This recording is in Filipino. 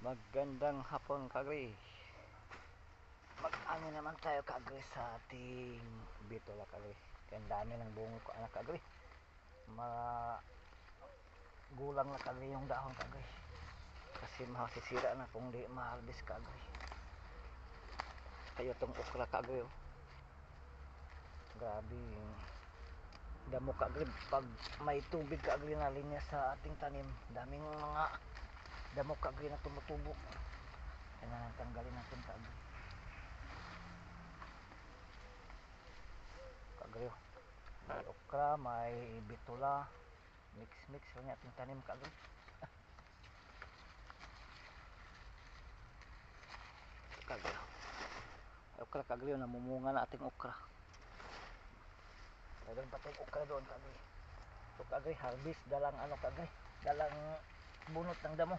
Magandang hapon kagri. Mag-ano naman tayo kagri sa ating bitola kagri. Kaya dami ng bungo ko anak kagri. Gulang na kagri yung dahon kagri. Kasi masisira na kung di ma-harvest kagri. Kayo tong okra kagri oh. Grabe damo kagri pag may tubig kagri na linya sa ating tanim. Daming mga damo kagri na tumutubo. Kailangan tanggalin natin kagri. Kagri oh. May okra, may bitola, mix lang ating tanim kagri. Kagri oh. May okra kagri oh, namumunga na ating okra. Meron pa tayong okra doon kagri. So kagri harvest dalang ano kagri, dalang bunot ng damo.